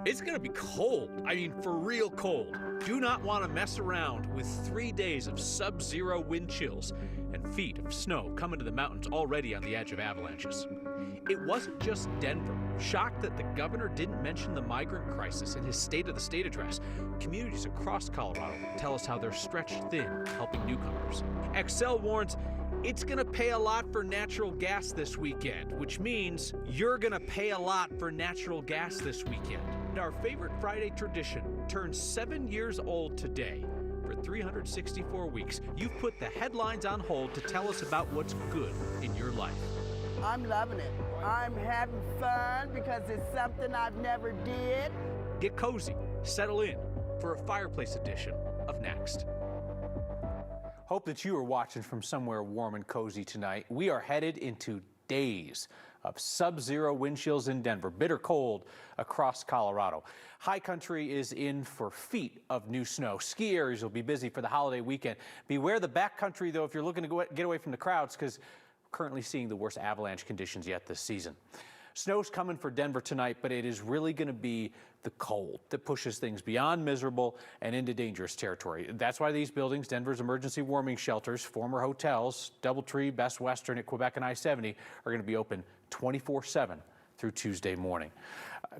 It's going to be cold. I mean, for real cold. Do not want to mess around with 3 days of sub-zero wind chills and feet of snow coming to the mountains already on the edge of avalanches. It wasn't just Denver. Shocked that the governor didn't mention the migrant crisis in his State of the State address. Communities across Colorado tell us how they're stretched thin helping newcomers. Xcel warns it's going to pay a lot for natural gas this weekend, which means you're going to pay a lot for natural gas this weekend. And our favorite Friday tradition turns 7 years old today. For 364 weeks, you've put the headlines on hold to tell us about what's good in your life. I'm loving it. I'm having fun because it's something I've never did. Get cozy, settle in for a fireplace edition of Next. Hope that you are watching from somewhere warm and cozy tonight. We are headed into days of sub-zero wind chills in Denver, bitter cold across Colorado. High country is in for feet of new snow. Ski areas will be busy for the holiday weekend. Beware the backcountry, though, if you're looking to get away from the crowds, because we're currently seeing the worst avalanche conditions yet this season. Snow's coming for Denver tonight, but it is really going to be the cold that pushes things beyond miserable and into dangerous territory. That's why these buildings, Denver's emergency warming shelters, former hotels, Doubletree, Best Western at Quebec and I-70, are going to be open 24/7 through Tuesday morning.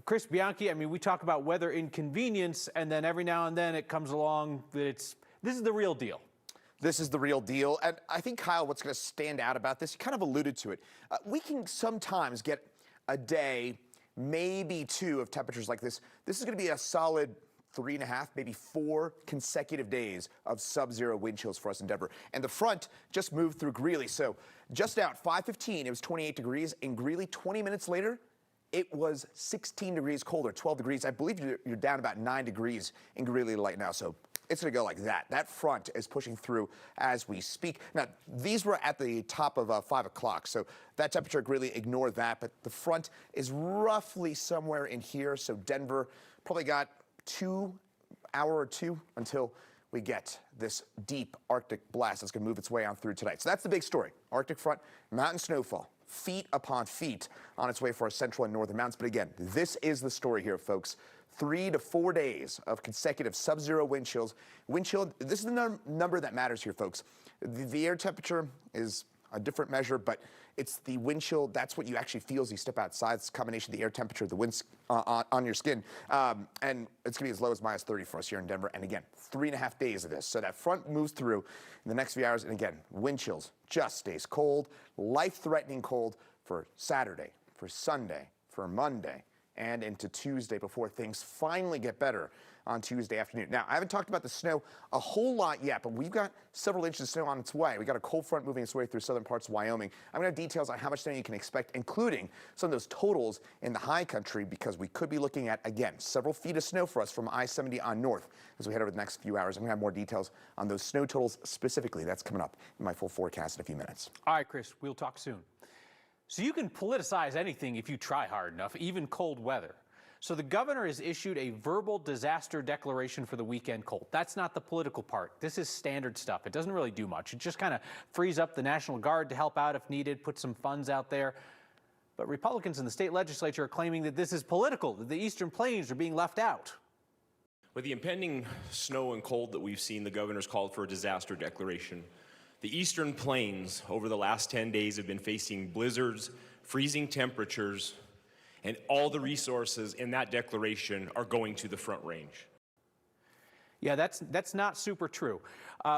Chris Bianchi, I mean, we talk about weather inconvenience, and then every now and then it comes along that this is the real deal. This is the real deal. And I think, Kyle, what's going to stand out about this, you kind of alluded to it. We can sometimes get a day, maybe two, of temperatures like this. This is going to be a solid 3.5, maybe 4 consecutive days of sub-zero wind chills for us in Denver. And the front just moved through Greeley. So just out 5:15, it was 28 degrees. In Greeley, 20 minutes later, it was 16 degrees colder, 12 degrees. I believe you're down about 9 degrees in Greeley right now. So it's going to go like that. That front is pushing through as we speak. Now, these were at the top of 5 o'clock, so that temperature, Greeley, ignore that. But the front is roughly somewhere in here, so Denver probably got 2 hour or two until we get this deep Arctic blast that's going to move its way on through tonight. So that's the big story. Arctic front, mountain snowfall, feet upon feet on its way for our central and northern mountains. But again, this is the story here, folks. 3 to 4 days of consecutive sub-zero wind chills. Wind chill, this is the number that matters here, folks. The air temperature is a different measure, but it's the wind chill. That's what you actually feel as you step outside. It's a combination of the air temperature, the winds on your skin. And it's going to be as low as -30 for us here in Denver. And again, 3.5 days of this. So that front moves through in the next few hours. And again, wind chills just stays cold, life-threatening cold for Saturday, for Sunday, for Monday, and into Tuesday before things finally get better on Tuesday afternoon. Now, I haven't talked about the snow a whole lot yet, but we've got several inches of snow on its way. We got a cold front moving its way through southern parts of Wyoming. I'm going to have details on how much snow you can expect, including some of those totals in the high country, because we could be looking at, again, several feet of snow for us from I-70 on north as we head over the next few hours. I'm going to have more details on those snow totals specifically. That's coming up in my full forecast in a few minutes. All right, Chris, we'll talk soon. So you can politicize anything if you try hard enough, even cold weather. So the governor has issued a verbal disaster declaration for the weekend cold. That's not the political part. This is standard stuff. It doesn't really do much. It just kind of frees up the National Guard to help out if needed, put some funds out there. But Republicans in the state legislature are claiming that this is political, that the Eastern Plains are being left out. With the impending snow and cold that we've seen, the governor's called for a disaster declaration. The Eastern Plains over the last 10 days have been facing blizzards, freezing temperatures, and all the resources in that declaration are going to the Front Range. Yeah, that's not super true.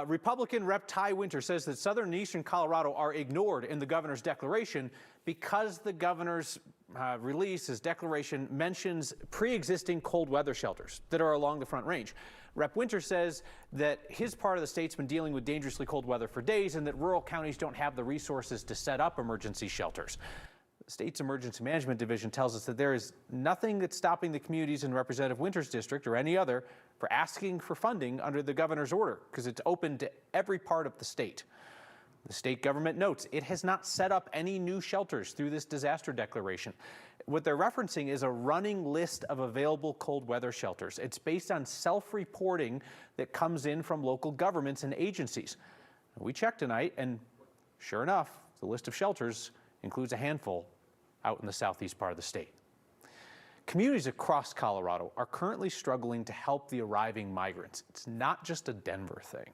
Republican Rep. Ty Winter says that southern and eastern Colorado are ignored in the governor's declaration because the governor's his declaration mentions pre-existing cold weather shelters that are along the Front Range. Rep. Winter says that his part of the state's been dealing with dangerously cold weather for days and that rural counties don't have the resources to set up emergency shelters. The state's Emergency Management Division tells us that there is nothing that's stopping the communities in Representative Winter's district or any other for asking for funding under the governor's order, because it's open to every part of the state. The state government notes it has not set up any new shelters through this disaster declaration. What they're referencing is a running list of available cold weather shelters. It's based on self-reporting that comes in from local governments and agencies. We checked tonight, and sure enough, the list of shelters includes a handful out in the southeast part of the state. Communities across Colorado are currently struggling to help the arriving migrants. It's not just a Denver thing.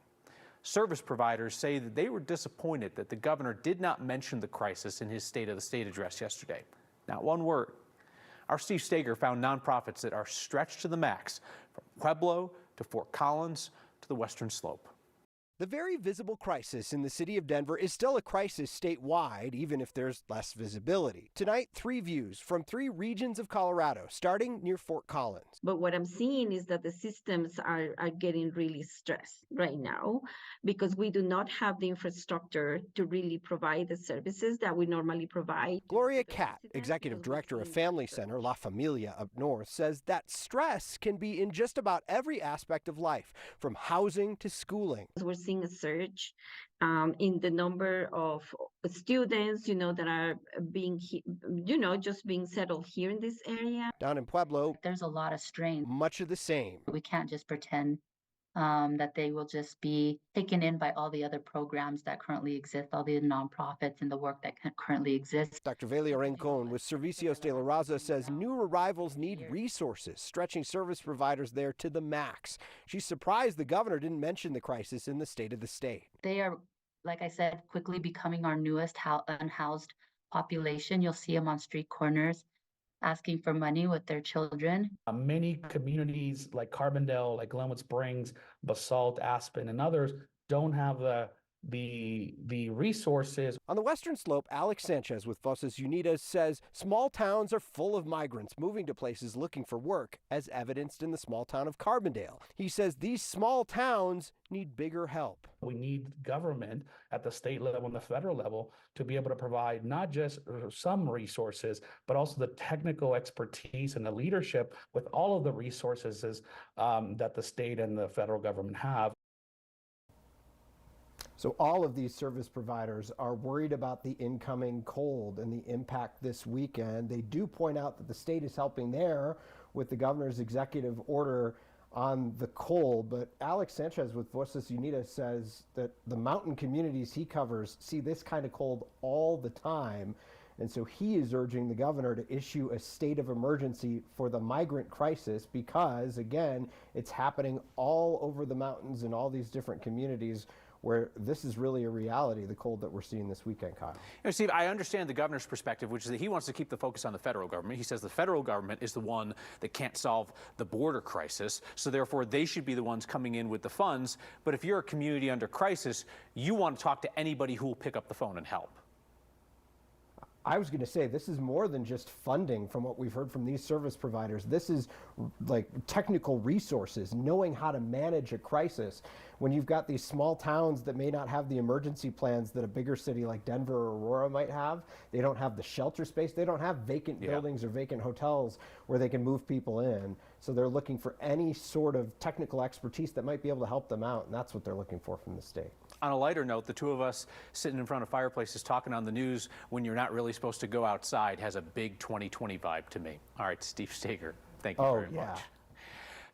Service providers say that they were disappointed that the governor did not mention the crisis in his State of the State address yesterday. Not one word. Our Steve Stager found nonprofits that are stretched to the max, from Pueblo to Fort Collins to the Western Slope. The very visible crisis in the city of Denver is still a crisis statewide, even if there's less visibility. Tonight, 3 views from 3 regions of Colorado, starting near Fort Collins. But what I'm seeing is that the systems are getting really stressed right now because we do not have the infrastructure to really provide the services that we normally provide. Gloria Catt, executive director of Family Center La Familia up north, says that stress can be in just about every aspect of life, from housing to schooling. We're seeing a surge in the number of students, that are being, just being settled here in this area. Down in Pueblo, there's a lot of strain. Much of the same. We can't just pretend that they will just be taken in by all the other programs that currently exist, all the nonprofits and the work that currently exists. Dr. Velia Rincon with Servicios de la Raza says new arrivals need resources, stretching service providers there to the max. She's surprised the governor didn't mention the crisis in the State of the State. They are, like I said, quickly becoming our newest unhoused population. You'll see them on street corners asking for money with their children. Many communities like Carbondale, like Glenwood Springs, Basalt, Aspen, and others don't have the resources. On the Western Slope, Alex Sanchez with Voces Unidas says small towns are full of migrants moving to places looking for work, as evidenced in the small town of Carbondale. He says these small towns need bigger help. We need government at the state level and the federal level to be able to provide not just some resources, but also the technical expertise and the leadership with all of the resources that the state and the federal government have. So all of these service providers are worried about the incoming cold and the impact this weekend. They do point out that the state is helping there with the governor's executive order on the cold, but Alex Sanchez with Voces Unidas says that the mountain communities he covers see this kind of cold all the time, and so he is urging the governor to issue a state of emergency for the migrant crisis because, again, it's happening all over the mountains in all these different communities where this is really a reality, the cold that we're seeing this weekend, Kyle. Steve, I understand the governor's perspective, which is that he wants to keep the focus on the federal government. He says the federal government is the one that can't solve the border crisis, so therefore they should be the ones coming in with the funds. But if you're a community under crisis, you want to talk to anybody who will pick up the phone and help. I was going to say, this is more than just funding from what we've heard from these service providers. This is like technical resources, knowing how to manage a crisis. When you've got these small towns that may not have the emergency plans that a bigger city like Denver or Aurora might have, they don't have the shelter space, they don't have vacant buildings or vacant hotels where they can move people in. So they're looking for any sort of technical expertise that might be able to help them out, and that's what they're looking for from the state. On a lighter note, the two of us sitting in front of fireplaces talking on the news when you're not really supposed to go outside has a big 2020 vibe to me. All right, Steve Stager, thank you very much.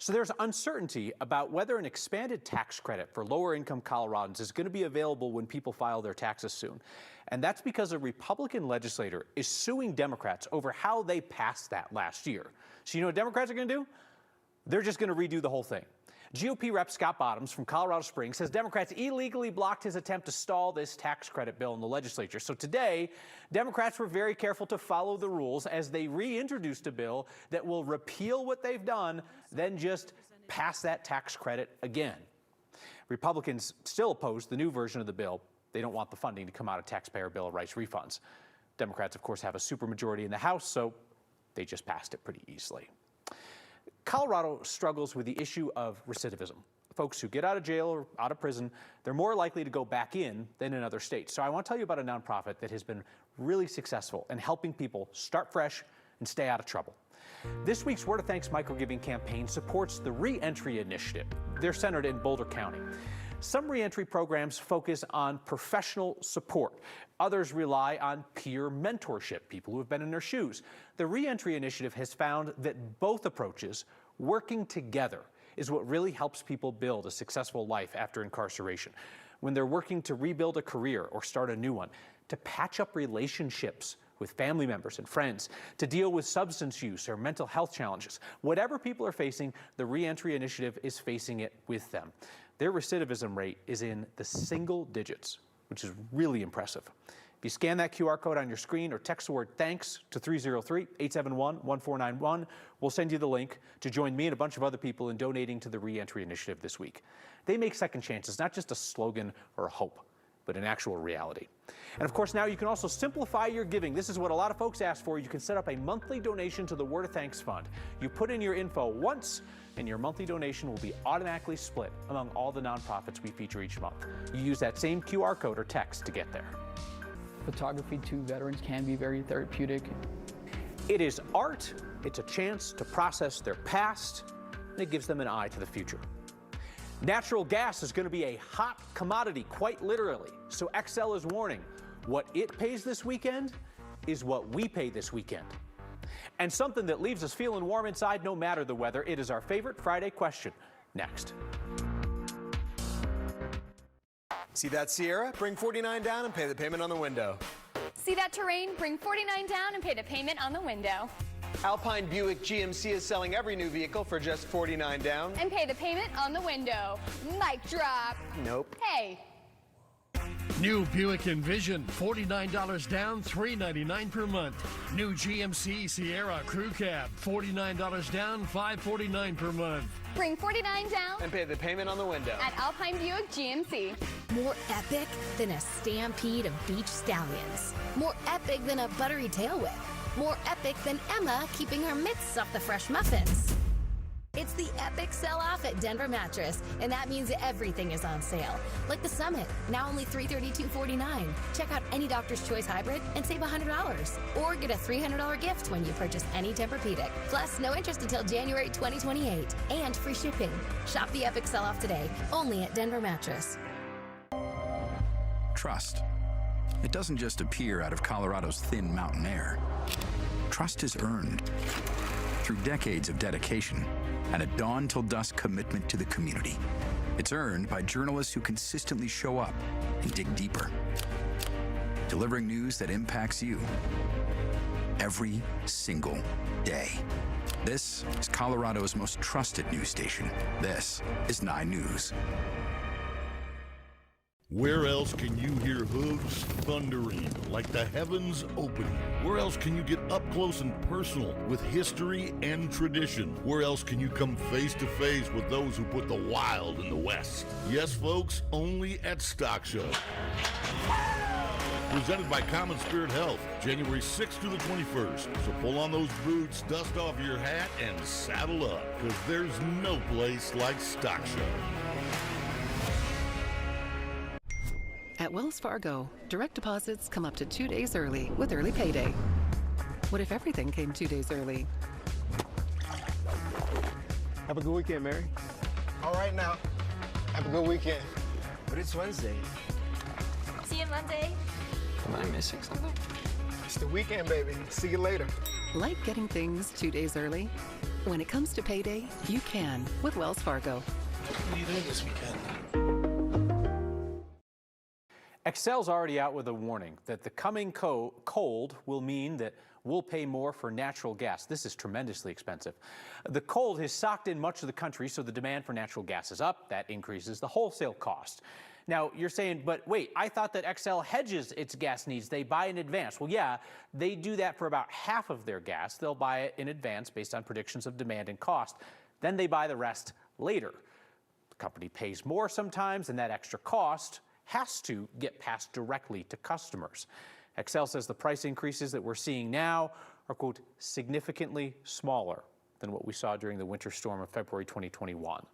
So there's uncertainty about whether an expanded tax credit for lower income Coloradans is going to be available when people file their taxes soon. And that's because a Republican legislator is suing Democrats over how they passed that last year. So you know what Democrats are going to do? They're just going to redo the whole thing. GOP Rep Scott Bottoms from Colorado Springs says Democrats illegally blocked his attempt to stall this tax credit bill in the legislature. So today, Democrats were very careful to follow the rules as they reintroduced a bill that will repeal what they've done, then just pass that tax credit again. Republicans still oppose the new version of the bill. They don't want the funding to come out of taxpayer Bill of Rights refunds. Democrats, of course, have a supermajority in the House, so they just passed it pretty easily. Colorado struggles with the issue of recidivism. Folks who get out of jail or out of prison, they're more likely to go back in than in other states. So I want to tell you about a nonprofit that has been really successful in helping people start fresh and stay out of trouble. This week's Word of Thanks microgiving campaign supports the Reentry Initiative. They're centered in Boulder County. Some reentry programs focus on professional support. Others rely on peer mentorship, people who have been in their shoes. The Reentry Initiative has found that both approaches, working together, is what really helps people build a successful life after incarceration. When they're working to rebuild a career or start a new one, to patch up relationships with family members and friends, to deal with substance use or mental health challenges. Whatever people are facing, the Reentry Initiative is facing it with them. Their recidivism rate is in the single digits, which is really impressive. If you scan that QR code on your screen or text the word THANKS to 303-871-1491, we'll send you the link to join me and a bunch of other people in donating to the Reentry Initiative this week. They make second chances not just a slogan or a hope, but an actual reality. And of course, now you can also simplify your giving. This is what a lot of folks ask for. You can set up a monthly donation to the Word of Thanks Fund. You put in your info once, and your monthly donation will be automatically split among all the nonprofits we feature each month. You use that same QR code or text to get there. Photography to veterans can be very therapeutic. It is art, it's a chance to process their past, and it gives them an eye to the future. Natural gas is going to be a hot commodity, quite literally. So XL is warning, what it pays this weekend is what we pay this weekend. And something that leaves us feeling warm inside no matter the weather. It is our favorite Friday question. Next. See that Sierra? Bring 49 down and pay the payment on the window. See that Terrain? Bring 49 down and pay the payment on the window. Alpine Buick GMC is selling every new vehicle for just 49 down. And pay the payment on the window. Mic drop. Nope. Hey. New Buick Envision, $49 down, $399 per month. New GMC Sierra Crew Cab, $49 down, $549 per month. Bring 49 down And pay the payment on the window. at Alpine Buick GMC. More epic than a stampede of beach stallions. More epic than a buttery tail whip. More epic than Emma keeping her mitts off the fresh muffins. It's the epic sell-off at Denver Mattress, and that means everything is on sale. Like the Summit, now only $332.49. Check out any Doctor's Choice Hybrid and save $100. Or get a $300 gift when you purchase any Tempur-Pedic. Plus, no interest until January 2028. And free shipping. Shop the epic sell-off today, only at Denver Mattress. Trust. It doesn't just appear out of Colorado's thin mountain air. Trust is earned through decades of dedication and a dawn-till-dusk commitment to the community. It's earned by journalists who consistently show up and dig deeper, delivering news that impacts you every single day. This is Colorado's most trusted news station. This is 9 News. Where else can you hear hooves thundering like the heavens opening? Where else can you get up close and personal with history and tradition? Where else can you come face to face with those who put the wild in the West? Yes, folks, only at Stock Show. Presented by Common Spirit Health, January 6th to the 21st. So pull on those boots, dust off your hat, and saddle up, because there's no place like Stock Show. At Wells Fargo, direct deposits come up to 2 days early with early payday. What if everything came 2 days early? Have a good weekend, Mary. All right now. Have a good weekend. But it's Wednesday. See you Monday. Am I missing something? It's the weekend, baby. See you later. Like getting things 2 days early? When it comes to payday, you can with Wells Fargo. What are you doing this weekend? Excel's already out with a warning that the coming cold will mean that we'll pay more for natural gas. This is tremendously expensive. The cold has socked in much of the country, so the demand for natural gas is up. That increases the wholesale cost. Now, you're saying, but wait, I thought that Xcel hedges its gas needs. They buy in advance. Well, yeah, they do that for about half of their gas. They'll buy it in advance based on predictions of demand and cost. Then they buy the rest later. The company pays more sometimes, and that extra cost has to get passed directly to customers. Xcel says the price increases that we're seeing now are, quote, significantly smaller than what we saw during the winter storm of February 2021.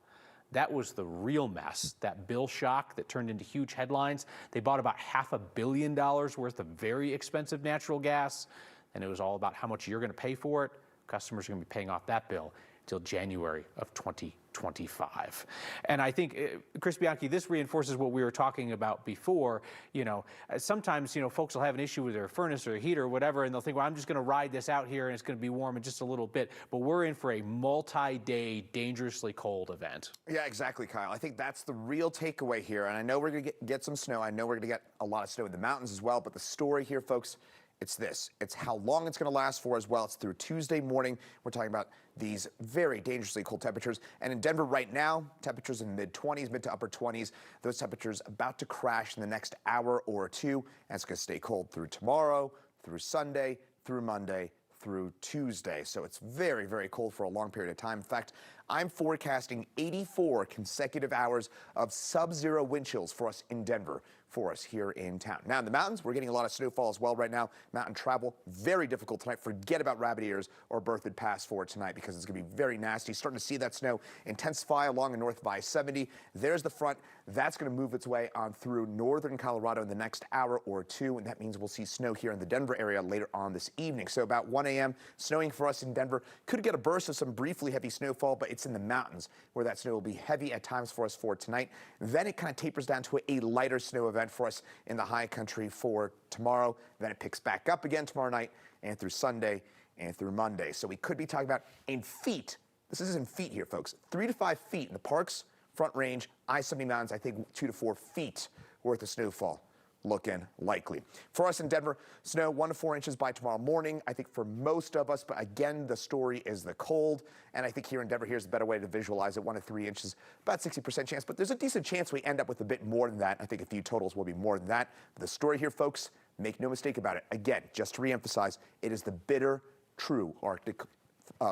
That was the real mess, that bill shock that turned into huge headlines. They bought about $500 million worth of very expensive natural gas, and it was all about how much you're going to pay for it. Customers are going to be paying off that bill until January of 2025. And I think, Chris Bianchi, this reinforces what we were talking about before. You know, sometimes, folks will have an issue with their furnace or heater or whatever, and they'll think, well, I'm just going to ride this out here and it's going to be warm in just a little bit. But we're in for a multi-day, dangerously cold event. Yeah, exactly, Kyle. I think that's the real takeaway here. And I know we're going to get some snow. I know we're going to get a lot of snow in the mountains as well. But the story here, folks, It's this. It's how long it's going to last for as well. It's through Tuesday morning. We're talking about these very dangerously cold temperatures. And in Denver right now, temperatures in mid-20s, mid to upper 20s. Those temperatures about to crash in the next hour or two. And it's going to stay cold through tomorrow, through Sunday, through Monday, through Tuesday. So it's very, very cold for a long period of time. In fact, I'm forecasting 84 consecutive hours of sub-zero wind chills for us in Denver, for us here in town. Now in the mountains, we're getting a lot of snowfall as well right now. Mountain travel, very difficult tonight. Forget about rabbit ears or Berthoud Pass for tonight because it's going to be very nasty. Starting to see that snow intensify along the north of I-70. There's the front. That's going to move its way on through northern Colorado in the next hour or two, and that means we'll see snow here in the Denver area later on this evening. So about 1 a.m., snowing for us in Denver. Could get a burst of some briefly heavy snowfall, but it's in the mountains where that snow will be heavy at times for us for tonight. Then it kind of tapers down to a lighter snow event for us in the high country for tomorrow. Then it picks back up again tomorrow night and through Sunday and through Monday. So we could be talking about in feet. This is in feet here, folks. 3 to 5 feet in the Parks, Front Range, I-70 mountains, I think 2 to 4 feet worth of snowfall looking likely. For us in Denver, snow 1 to 4 inches by tomorrow morning, I think for most of us, but again, the story is the cold. And I think here in Denver, here's a better way to visualize it, 1 to 3 inches, about 60% chance, but there's a decent chance we end up with a bit more than that. I think a few totals will be more than that. But the story here, folks, make no mistake about it. Again, just to reemphasize, it is the bitter, true Arctic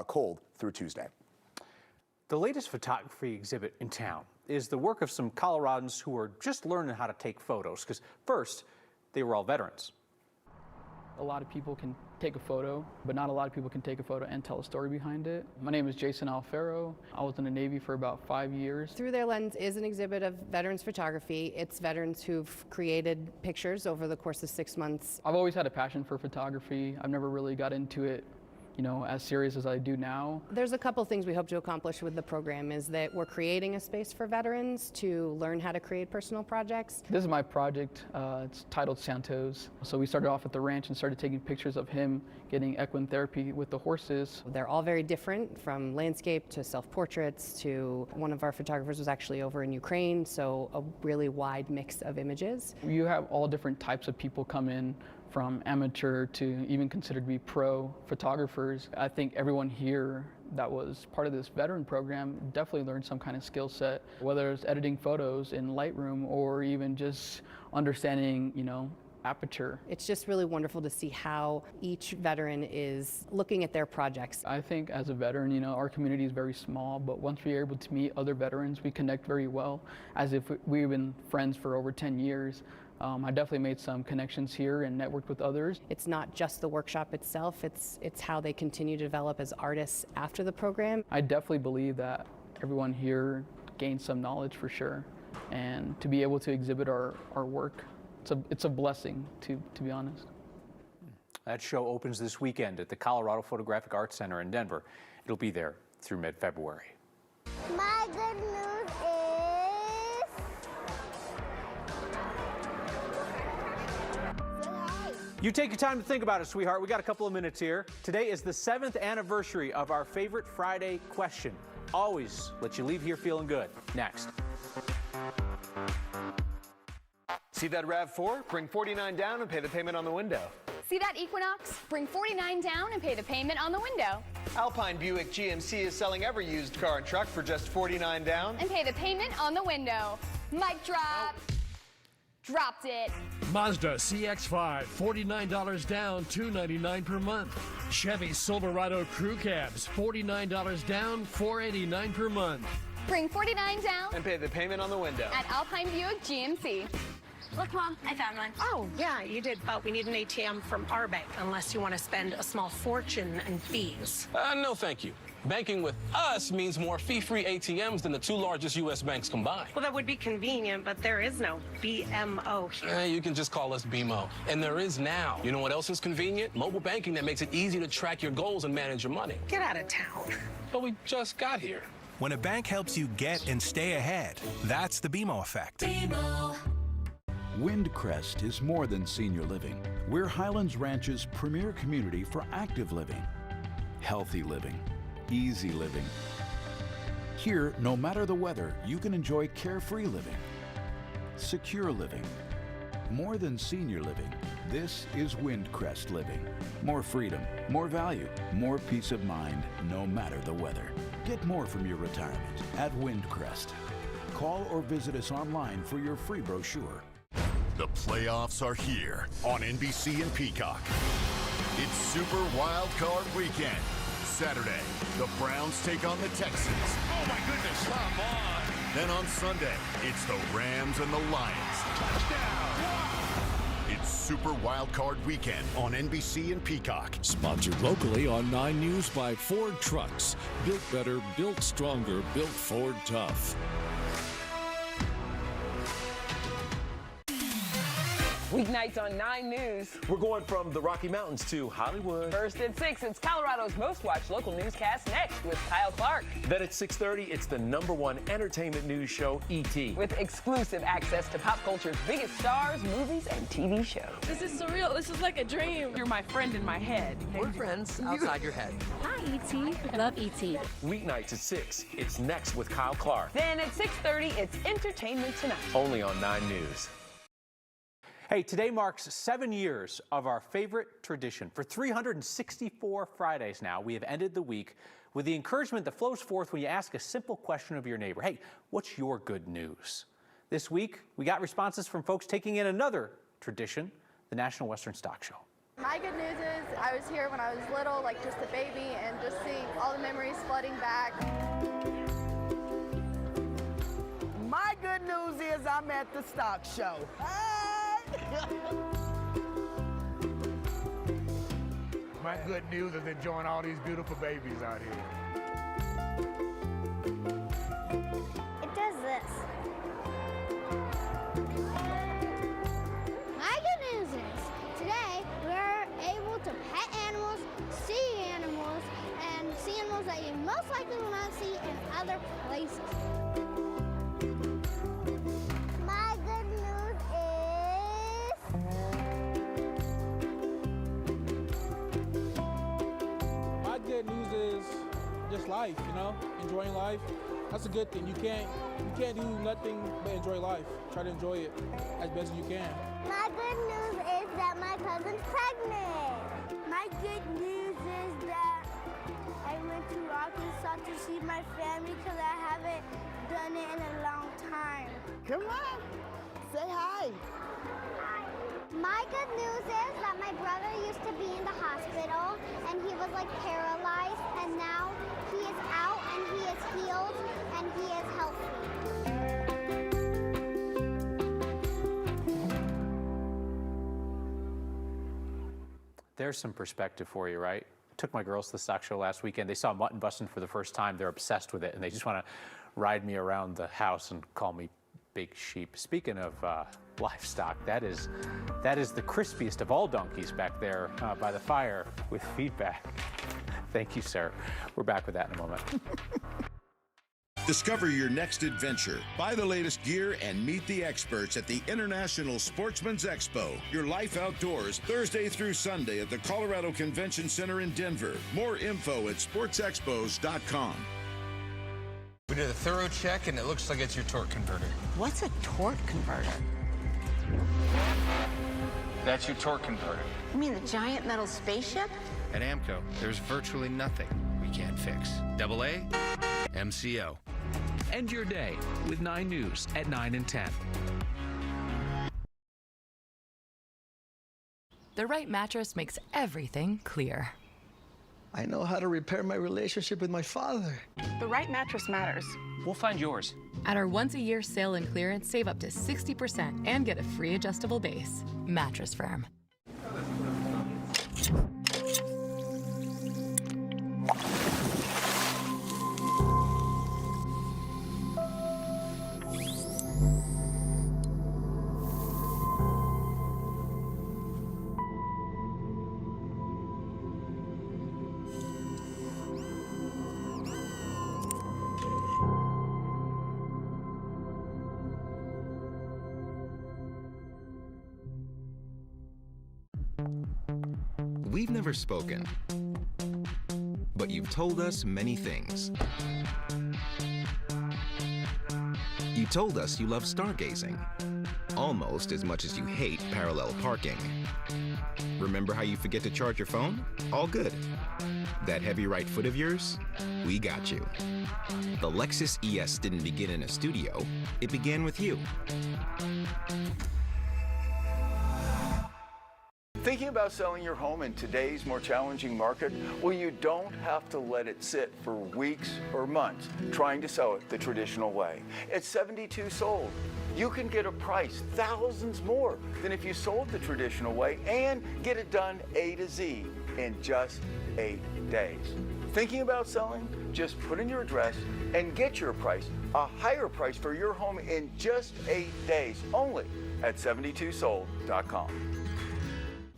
cold through Tuesday. The latest photography exhibit in town is the work of some Coloradans who are just learning how to take photos, because first, they were all veterans. A lot of people can take a photo, but not a lot of people can take a photo and tell a story behind it. My name is Jason Alfaro. I was in the Navy for about 5 years. Through Their Lens is an exhibit of veterans photography. It's veterans who've created pictures over the course of 6 months. I've always had a passion for photography. I've never really got into it, as serious as I do now. There's a couple things we hope to accomplish with the program is that we're creating a space for veterans to learn how to create personal projects. This is my project. It's titled Santos. So we started off at the ranch and started taking pictures of him getting equine therapy with the horses. They're all very different, from landscape to self-portraits to one of our photographers was actually over in Ukraine, so a really wide mix of images. You have all different types of people come in, from amateur to even considered to be pro photographers. I think everyone here that was part of this veteran program definitely learned some kind of skill set, whether it's editing photos in Lightroom or even just understanding, aperture. It's just really wonderful to see how each veteran is looking at their projects. I think as a veteran, our community is very small, but once we are able to meet other veterans, we connect very well, as if we've been friends for over 10 years. I definitely made some connections here and networked with others. It's not just the workshop itself, it's how they continue to develop as artists after the program. I definitely believe that everyone here gained some knowledge for sure, and to be able to exhibit our work, it's a blessing, to be honest. That show opens this weekend at the Colorado Photographic Arts Center in Denver. It'll be there through mid-February. My good news is... You take your time to think about it, sweetheart. We got a couple of minutes here. Today is the 7th anniversary of our favorite Friday question. Always let you leave here feeling good. Next. See that RAV4? Bring 49 down and pay the payment on the window. See that Equinox? Bring 49 down and pay the payment on the window. Alpine Buick GMC is selling every used car and truck for just 49 down. And pay the payment on the window. Mic drop. Dropped it. Mazda CX-5, $49 down, $299 per month. Chevy Silverado Crew Cabs, $49 down, $489 per month. Bring 49 down and pay the payment on the window. At Alpine Buick GMC. Look, Mom, I found one. Oh, yeah, you did, but we need an ATM from our bank, unless you want to spend a small fortune in fees. No, thank you. Banking with us means more fee-free ATMs than the 2 largest U.S. banks combined. Well, that would be convenient, but there is no BMO here. You can just call us BMO. And there is now. You know what else is convenient? Mobile banking that makes it easy to track your goals and manage your money. Get out of town. But we just got here. When a bank helps you get and stay ahead, that's the BMO effect. BMO. Windcrest is more than senior living. We're Highlands Ranch's premier community for active living, healthy living, easy living. Here, no matter the weather, you can enjoy carefree living, secure living, More than senior living, this is Windcrest Living. More freedom, more value, more peace of mind, no matter the weather. Get more from your retirement at Windcrest. Call or visit us online for your free brochure. The playoffs are here on NBC and Peacock. It's Super Wild Card Weekend. Saturday, the Browns take on the Texans. Oh my goodness, come on. Then on Sunday, it's the Rams and the Lions. Touchdown. It's Super Wild Card Weekend on NBC and Peacock. Sponsored locally on 9 News by Ford Trucks. Built better, built stronger, built Ford tough. Weeknights on 9 News. We're going from the Rocky Mountains to Hollywood. First at 6, it's Colorado's most watched local newscast next with Kyle Clark. Then at 6:30, it's the #1 entertainment news show, E.T. With exclusive access to pop culture's biggest stars, movies, and TV shows. This is surreal. This is like a dream. You're my friend in my head. We're friends outside your head. Hi, E.T. Love E.T. Weeknights at 6, it's Next with Kyle Clark. Then at 6:30, it's Entertainment Tonight. Only on 9 News. Hey, today marks 7 years of our favorite tradition. For 364 Fridays now, we have ended the week with the encouragement that flows forth when you ask a simple question of your neighbor. Hey, what's your good news? This week, we got responses from folks taking in another tradition, the National Western Stock Show. My good news is I was here when I was little, like just a baby, and just seeing all the memories flooding back. My good news is I'm at the stock show. My good news is enjoying all these beautiful babies out here. It does this. My good news is today we're able to pet animals, and see animals that you most likely will not see in other places. My good news is... My good news is just life, you know, enjoying life. That's a good thing. You can't do nothing but enjoy life. Try to enjoy it as best as you can. My good news is that my cousin's pregnant. My good news is that I went to Arkansas to see my family because I haven't done it in a long time. Come on, say hi. My good news is that my brother used to be in the hospital and he was like paralyzed, and now he is out and he is healed and he is healthy. There's some perspective for you, right? Took my girls to the stock show last weekend. They saw mutton busting for the first time. They're obsessed with it, and they just want to ride me around the house and call me Big Sheep. Speaking of livestock, that is the crispiest of all donkeys back there by the fire with feedback. Thank you, sir. We're back with that in a moment. Discover your next adventure. Buy the latest gear and meet the experts at the International Sportsman's Expo. Your life outdoors, Thursday through Sunday at the Colorado Convention Center in Denver. More info at sportsexpos.com. We did a thorough check, and it looks like it's your torque converter. What's a torque converter? That's your torque converter. You mean the giant metal spaceship? At AMCO, there's virtually nothing we can't fix. AA, MCO. End your day with 9 News at 9 and 10. The right mattress makes everything clear. I know how to repair my relationship with my father. The right mattress matters. We'll find yours. At our once-a-year sale and clearance, save up to 60% and get a free adjustable base. Mattress Firm. We've never spoken, but you've told us many things. You told us you love stargazing. almost as much as you hate parallel parking. Remember how you forget to charge your phone? All good. That heavy right foot of yours? We got you. The Lexus ES didn't begin in a studio, it began with you. Thinking about selling your home in today's more challenging market? Well, you don't have to let it sit for weeks or months trying to sell it the traditional way. At 72 Sold, you can get a price thousands more than if you sold the traditional way and get it done A to Z in just 8 days. Thinking about selling? Just put in your address and get your price, a higher price for your home in just 8 days, only at 72sold.com.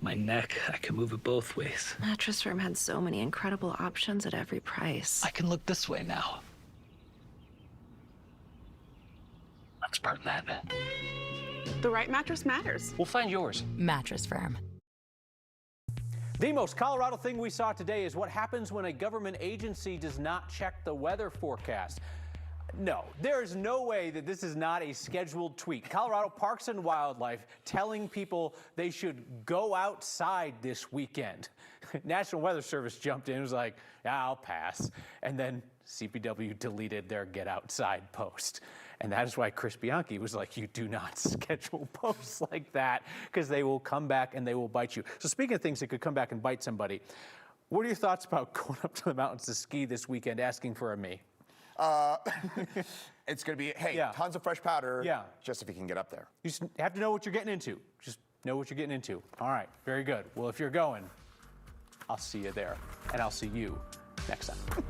My neck, I can move it both ways. Mattress Firm had so many incredible options at every price. I can look this way now. Let's burn that. The right mattress matters. We'll find yours. Mattress Firm. The most Colorado thing we saw today is what happens when a government agency does not check the weather forecast. No, there is no way that this is not a scheduled tweet. Colorado Parks and Wildlife telling people they should go outside this weekend. National Weather Service jumped in and was like, I'll pass. And then CPW deleted their get outside post. And that is why Chris Bianchi was like, you do not schedule posts like that because they will come back and they will bite you. So speaking of things that could come back and bite somebody, what are your thoughts about going up to the mountains to ski this weekend asking for a me? It's going to be, hey, tons of fresh powder, just if you can get up there. You just have to know what you're getting into. Just know what you're getting into. All right, very good. Well, if you're going, I'll see you there, and I'll see you next time.